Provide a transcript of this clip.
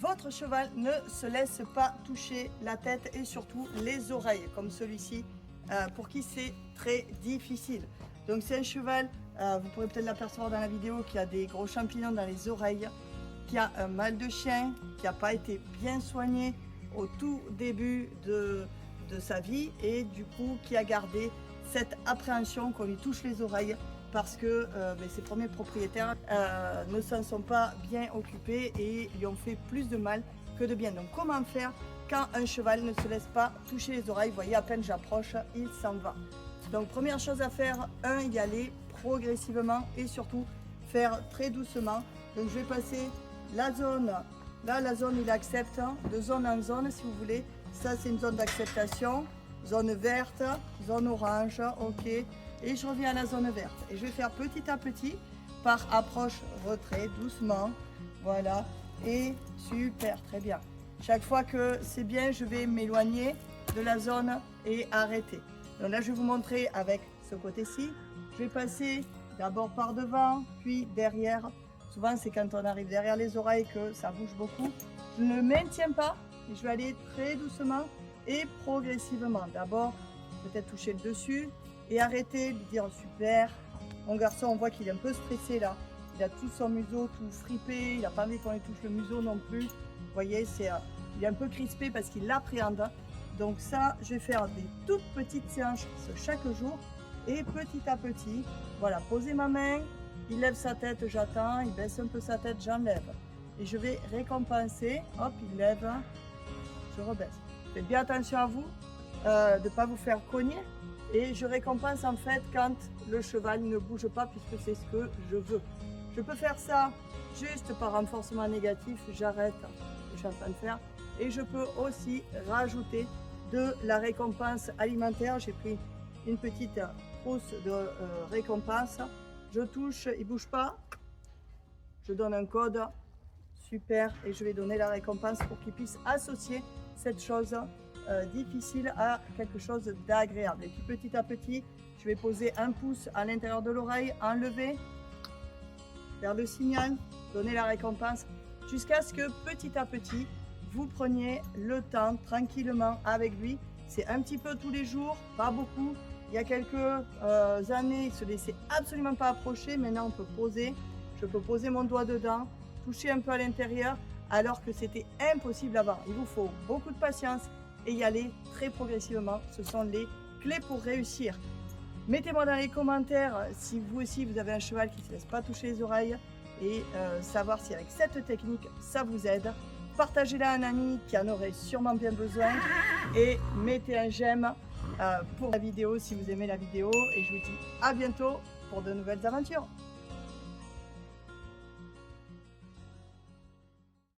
votre cheval ne se laisse pas toucher la tête et surtout les oreilles, comme celui-ci, pour qui c'est très difficile. Donc c'est un cheval, vous pourrez peut-être l'apercevoir dans la vidéo, qui a des gros champignons dans les oreilles, qui a un mal de chien, qui n'a pas été bien soigné au tout début de sa vie et du coup qui a gardé cette appréhension qu'on lui touche les oreilles parce que ses premiers propriétaires ne s'en sont pas bien occupés et lui ont fait plus de mal que de bien. Donc comment faire quand un cheval ne se laisse pas toucher les oreilles? Vous voyez, à peine j'approche, il s'en va. Donc première chose à faire, y aller progressivement et surtout faire très doucement. Donc je vais passer la zone, là la zone il accepte, de zone en zone si vous voulez. Ça c'est une zone d'acceptation, zone verte, zone orange, ok. Et je reviens à la zone verte. Et je vais faire petit à petit, par approche, retrait, doucement, voilà. Et super, très bien. Chaque fois que c'est bien, je vais m'éloigner de la zone et arrêter. Donc là je vais vous montrer avec ce côté-ci. Je vais passer d'abord par devant, puis derrière. Souvent, c'est quand on arrive derrière les oreilles que ça bouge beaucoup. Je ne maintiens pas, et je vais aller très doucement et progressivement. D'abord, peut-être toucher le dessus et arrêter, lui dire super. Mon garçon, on voit qu'il est un peu stressé là. Il a tout son museau tout fripé, il n'a pas envie qu'on lui touche le museau non plus. Vous voyez, il est un peu crispé parce qu'il l'appréhende. Donc ça, je vais faire des toutes petites séances chaque jour et petit à petit, voilà, poser ma main. Il lève sa tête, j'attends, il baisse un peu sa tête, j'enlève. Et je vais récompenser, hop, il lève, je rebaisse. Faites bien attention à vous, de ne pas vous faire cogner. Et je récompense en fait quand le cheval ne bouge pas puisque c'est ce que je veux. Je peux faire ça juste par renforcement négatif, j'arrête ce que je suis en train de faire. Et je peux aussi rajouter de la récompense alimentaire. J'ai pris une petite trousse de récompense. Je touche, il ne bouge pas. Je donne un code, super, et je vais donner la récompense pour qu'il puisse associer cette chose difficile à quelque chose d'agréable. Et puis petit à petit, je vais poser un pouce à l'intérieur de l'oreille, enlever, faire le signal, donner la récompense, jusqu'à ce que petit à petit, vous preniez le temps tranquillement avec lui. C'est un petit peu tous les jours, pas beaucoup. Il y a quelques années, il ne se laissait absolument pas approcher. Maintenant, on peut poser. Je peux poser mon doigt dedans, toucher un peu à l'intérieur, alors que c'était impossible avant. Il vous faut beaucoup de patience et y aller très progressivement. Ce sont les clés pour réussir. Mettez-moi dans les commentaires si vous aussi, vous avez un cheval qui ne se laisse pas toucher les oreilles et savoir si avec cette technique, ça vous aide. Partagez-la à un ami qui en aurait sûrement bien besoin et mettez un j'aime pour la vidéo si vous aimez la vidéo et je vous dis à bientôt pour de nouvelles aventures.